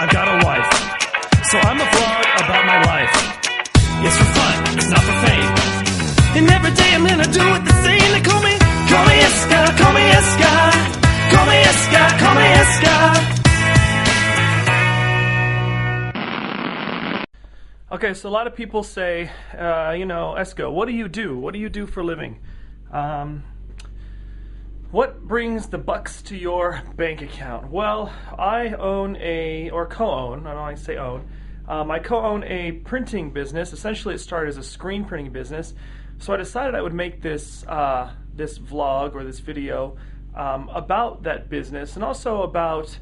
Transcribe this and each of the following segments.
I've got a wife. So I'm a vlog about my life. It's for fun, it's not for fame. And every day I'm gonna do it the same. They call me Iska, call me Iska. Call me Iska, call me Iska. Okay, so a lot of people say, Esko, what do you do? What do you do for a living? What brings the bucks to your bank account? Well, I own or co-own, I don't like to say own, I co-own a printing business. Essentially, it started as a screen printing business. So I decided I would make this this vlog or this video about that business, and also about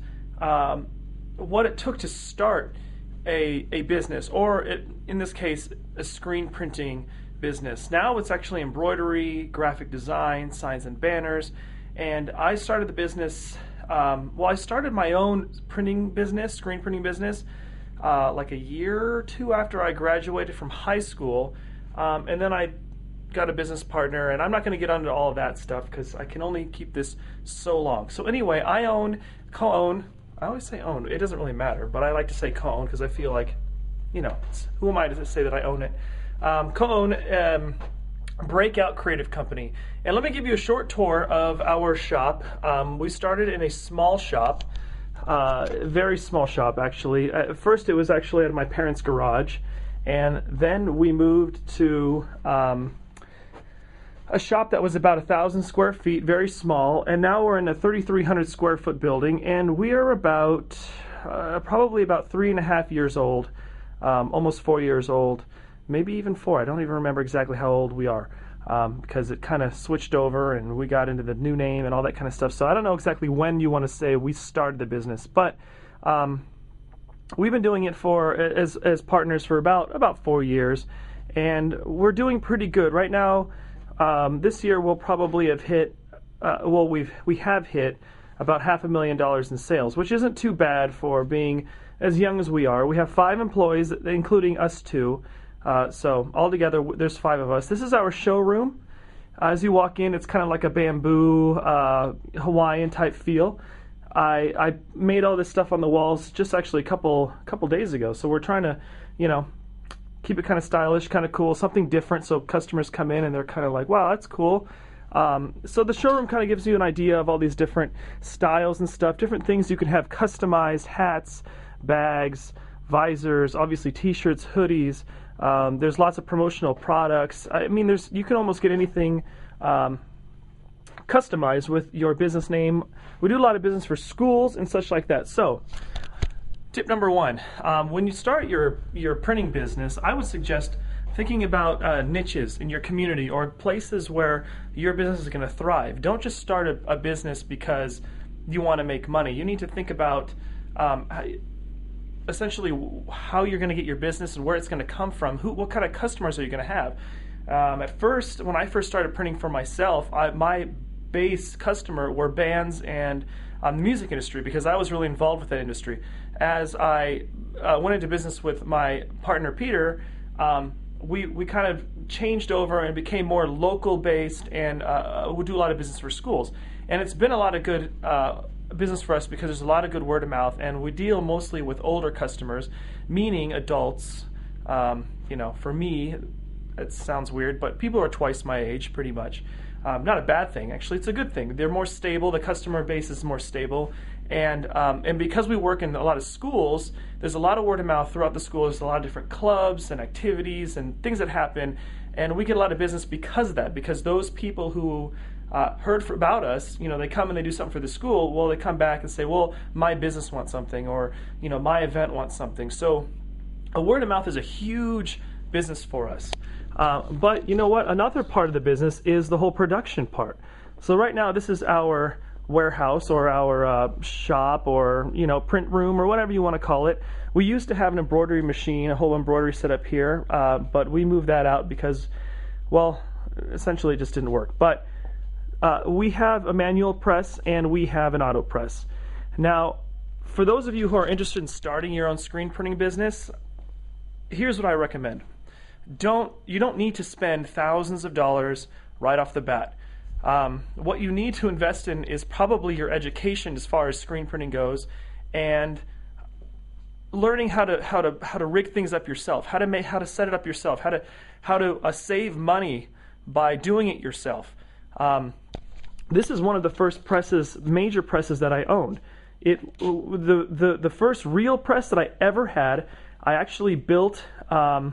what it took to start a business, or in this case, a screen printing business. Now it's actually embroidery, graphic design, signs and banners, and I started the business, I started my own printing business, screen printing business, like a year or two after I graduated from high school, and then I got a business partner, and I'm not going to get into all of that stuff because I can only keep this so long. So anyway, I co-own, I always say own, it doesn't really matter, but I like to say co-own because I feel like, who am I to say that I own it? Co-own Breakout Creative Company. And let me give you a short tour of our shop. We started in a small shop, very small shop actually. At first it was actually at my parents' garage, and then we moved to a shop that was about 1,000 square feet, very small, and now we're in a 3,300 square foot building, and we are about probably about 3.5 years old, almost 4 years old, maybe even 4. I don't even remember exactly how old we are, because it kind of switched over and we got into the new name and all that kind of stuff. So I don't know exactly when you want to say we started the business, but we've been doing it as partners for about 4 years, and we're doing pretty good right now. This year we'll probably have hit, we have hit about $500,000 in sales, which isn't too bad for being as young as we are. We have 5 employees, including us 2. So altogether, there's 5 of us. This is our showroom. As you walk in, it's kind of like a bamboo, Hawaiian type feel. I made all this stuff on the walls just actually a couple days ago. So we're trying to, keep it kind of stylish, kind of cool, something different, so customers come in and they're kind of like, wow, that's cool. So the showroom kind of gives you an idea of all these different styles and stuff, different things you can have customized: hats, bags, visors, obviously t-shirts, hoodies. There's lots of promotional products. I mean, you can almost get anything customized with your business name. We do a lot of business for schools and such like that. So tip number 1, when you start your printing business, I would suggest thinking about niches in your community or places where your business is going to thrive. Don't just start a business because you want to make money. You need to think about essentially how you're going to get your business and where it's going to come from. What kind of customers are you going to have? At first, when I first started printing for myself, my base customer were bands and the music industry, because I was really involved with that industry. As I went into business with my partner Peter, we kind of changed over and became more local based, and we do a lot of business for schools. And it's been a lot of good business for us because there's a lot of good word of mouth, and we deal mostly with older customers, meaning adults. For me, it sounds weird, but people are twice my age pretty much. Not a bad thing, actually. It's a good thing. They're more stable. The customer base is more stable. And because we work in a lot of schools, there's a lot of word of mouth throughout the schools. There's a lot of different clubs and activities and things that happen. And we get a lot of business because of that, because those people who heard about us, they come and they do something for the school, well, they come back and say, well, my business wants something, or, my event wants something. So a word of mouth is a huge business for us. But you know what? Another part of the business is the whole production part. So right now, this is our warehouse or our shop, or print room, or whatever you want to call it. We used to have an embroidery machine, a whole embroidery setup here, but we moved that out because, well, essentially it just didn't work. But we have a manual press and we have an auto press. Now, for those of you who are interested in starting your own screen printing business, here's what I recommend. You don't need to spend thousands of dollars right off the bat. What you need to invest in is probably your education as far as screen printing goes, and learning how to rig things up yourself, how to set it up yourself, how to save money by doing it yourself. This is one of the first major presses that I owned. The first real press that I ever had, I actually built out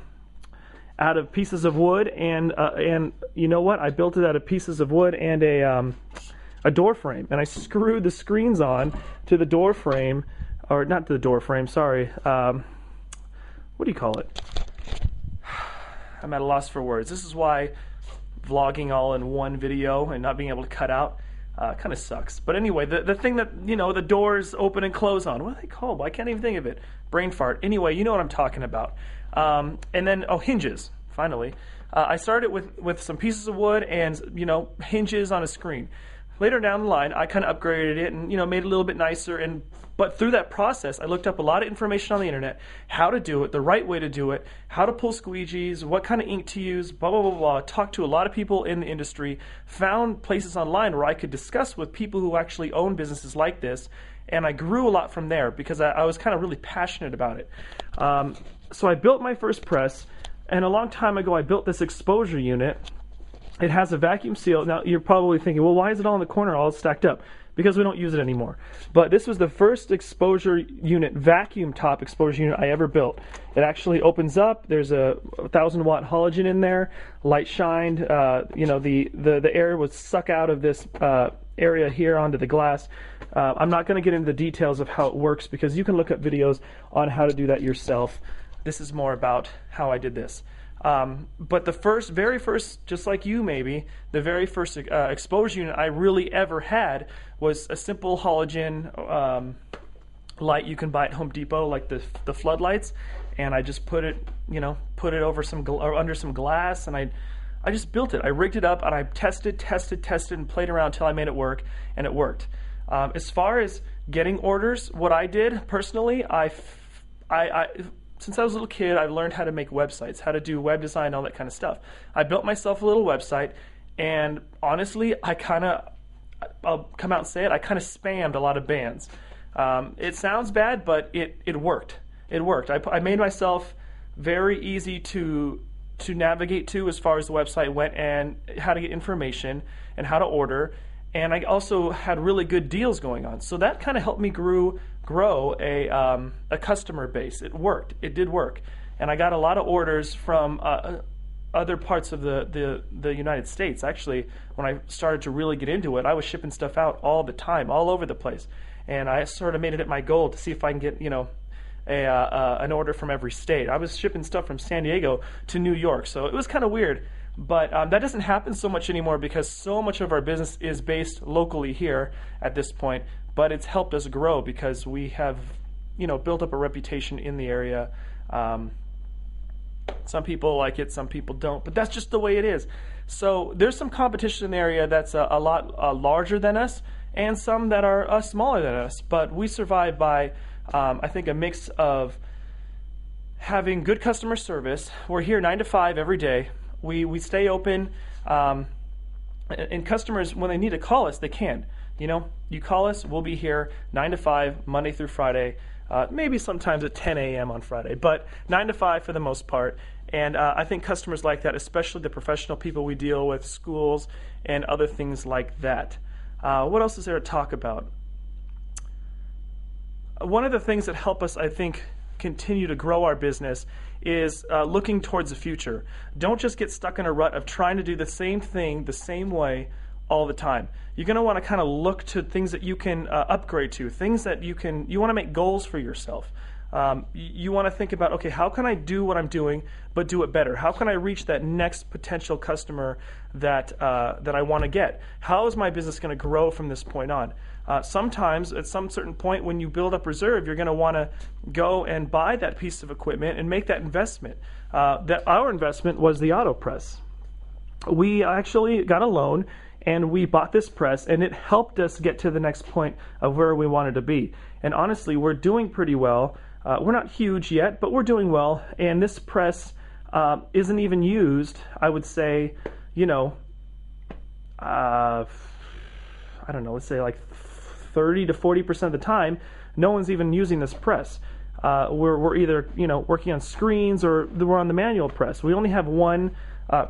of pieces of wood, and you know what? I built it out of pieces of wood and a door frame, and I screwed the screens on to the door frame. Or not the door frame, sorry. What do you call it? I'm at a loss for words. This is why vlogging all in one video and not being able to cut out kind of sucks. But anyway, the thing that, you know, the doors open and close on. What are they called? I can't even think of it. Brain fart. Anyway, you know what I'm talking about. And then, hinges, finally. I started with some pieces of wood and, you know, hinges on a screen. Later down the line, I kind of upgraded it and, you know, made it a little bit nicer. But through that process, I looked up a lot of information on the internet, how to do it, the right way to do it, how to pull squeegees, what kind of ink to use, blah, blah, blah, blah. Talked to a lot of people in the industry, found places online where I could discuss with people who actually own businesses like this, and I grew a lot from there because I was kind of really passionate about it. So I built my first press, and a long time ago I built this exposure unit. It has a vacuum seal. Now you're probably thinking, well, why is it all in the corner all stacked up? Because we don't use it anymore. But this was the first exposure unit, vacuum top exposure unit I ever built. It actually opens up. There's a 1,000-watt halogen in there. Light shined. You know, the air would suck out of this area here onto the glass. I'm not going to get into the details of how it works because you can look up videos on how to do that yourself. This is more about how I did this. But the very first, just like you maybe, the very first exposure unit I really ever had was a simple halogen light you can buy at Home Depot, like the floodlights, and I just put it over or under some glass, and I just built it. I rigged it up, and I tested, and played around until I made it work, and it worked. As far as getting orders, what I did personally, since I was a little kid, I've learned how to make websites, how to do web design, all that kind of stuff. I built myself a little website, and honestly, I'll come out and say it, I kind of spammed a lot of bands. It sounds bad, but it worked. It worked. I made myself very easy to navigate to as far as the website went, and how to get information and how to order. And I also had really good deals going on. So that kind of helped me grow a customer base. It worked. It did work. And I got a lot of orders from other parts of the United States. Actually, when I started to really get into it, I was shipping stuff out all the time, all over the place. And I sort of made it my goal to see if I can get, an order from every state. I was shipping stuff from San Diego to New York. So it was kind of weird. But that doesn't happen so much anymore because so much of our business is based locally here at this point. But it's helped us grow because we have, built up a reputation in the area. Some people like it, some people don't, but that's just the way it is. So there's some competition in the area that's a lot larger than us, and some that are smaller than us. But we survive by, I think, a mix of having good customer service. We're here 9 to 5 every day. We stay open, and customers, when they need to call us, they can. You call us, we'll be here 9 to 5, Monday through Friday, maybe sometimes at 10 a.m. on Friday, but 9 to 5 for the most part. And I think customers like that, especially the professional people we deal with, schools, and other things like that. What else is there to talk about? One of the things that help us, I think, continue to grow our business is looking towards the future. Don't just get stuck in a rut of trying to do the same thing the same way all the time. You're going to want to kind of look to things that you can upgrade to, things that you want to make goals for yourself. You want to think about, okay, how can I do what I'm doing but do it better? How can I reach that next potential customer that I want to get? How is my business going to grow from this point on? Sometimes at some certain point when you build up reserve, you're going to want to go and buy that piece of equipment and make that investment. Our investment was the auto press. We actually got a loan and we bought this press, and it helped us get to the next point of where we wanted to be. And honestly, we're doing pretty well. We're not huge yet, but we're doing well. And this press isn't even used, I would say, I don't know, let's say like 30 to 40% of the time, no one's even using this press. we're either working on screens or we're on the manual press. We only have one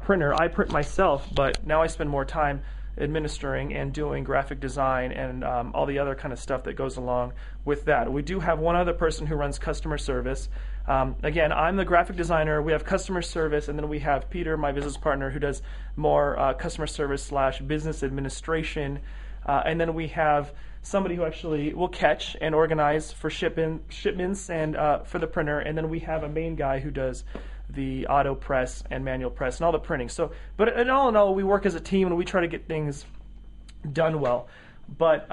printer. I print myself, but now I spend more time administering and doing graphic design and all the other kind of stuff that goes along with that. We do have one other person who runs customer service. Again, I'm the graphic designer. We have customer service, and then we have Peter, my business partner, who does more customer service / business administration. And then we have somebody who actually will catch and organize for shipments and for the printer. And then we have a main guy who does the auto press and manual press and all the printing. So, but in all, we work as a team and we try to get things done well. But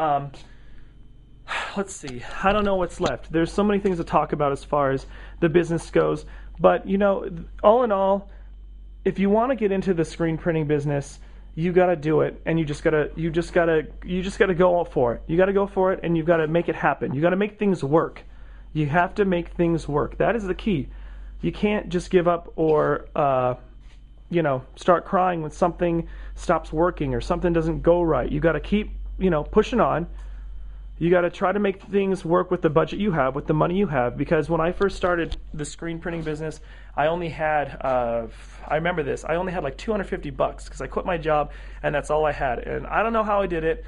let's see. I don't know what's left. There's so many things to talk about as far as the business goes. But all in all, if you want to get into the screen printing business, you got to do it, and you just gotta go for it. You got to go for it, and you've got to make it happen. You got to make things work. You have to make things work. That is the key. You can't just give up or start crying when something stops working or something doesn't go right. You got to keep pushing on. You got to try to make things work with the budget you have, with the money you have. Because when I first started the screen printing business, I only had I remember this. I only had like $250 because I quit my job and that's all I had. And I don't know how I did it,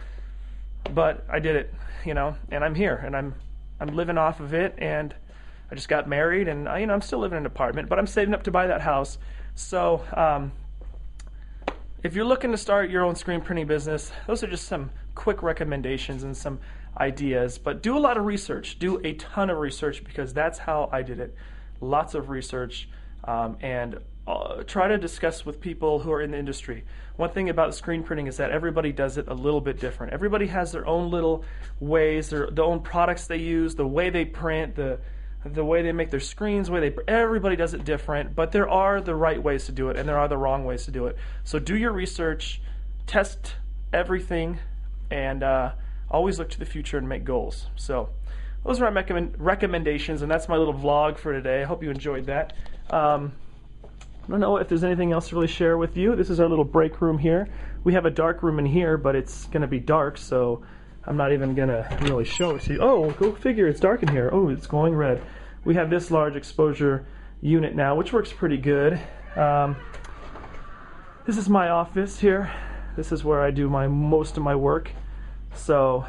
but I did it. And I'm here and I'm living off of it. And I just got married, and I'm still living in an apartment, but I'm saving up to buy that house. So if you're looking to start your own screen printing business, those are just some quick recommendations and some ideas. But do a lot of research. Do a ton of research, because that's how I did it. Lots of research, and try to discuss with people who are in the industry. One thing about screen printing is that everybody does it a little bit different. Everybody has their own little ways, their own products they use, the way they print, the way they make their screens, everybody does it different, but there are the right ways to do it and there are the wrong ways to do it. So do your research, test everything, and always look to the future and make goals. So those are my recommendations, and that's my little vlog for today. I hope you enjoyed that. I don't know if there's anything else to really share with you. This is our little break room here. We have a dark room in here, but it's going to be dark, so I'm not even going to really show it to you. Oh, go figure, it's dark in here. Oh, it's glowing red. We have this large exposure unit now, which works pretty good. This is my office here. This is where I do most of my work. So,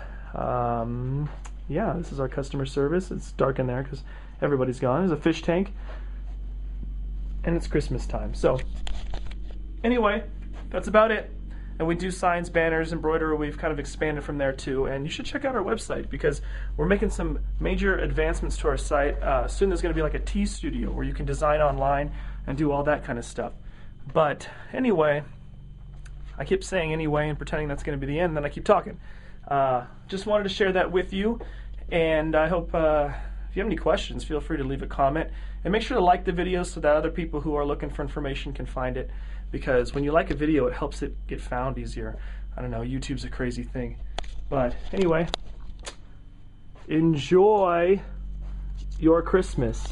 yeah, this is our customer service. It's dark in there because everybody's gone. There's a fish tank. And it's Christmas time. So, anyway, that's about it. And we do signs, banners, embroidery. We've kind of expanded from there too. And you should check out our website, because we're making some major advancements to our site. Soon there's going to be like a tea studio where you can design online and do all that kind of stuff. But anyway, I keep saying anyway and pretending that's going to be the end, and then I keep talking. Just wanted to share that with you. And I hope if you have any questions, feel free to leave a comment. And make sure to like the video so that other people who are looking for information can find it. Because when you like a video, it helps it get found easier. I don't know, YouTube's a crazy thing. But anyway, enjoy your Christmas.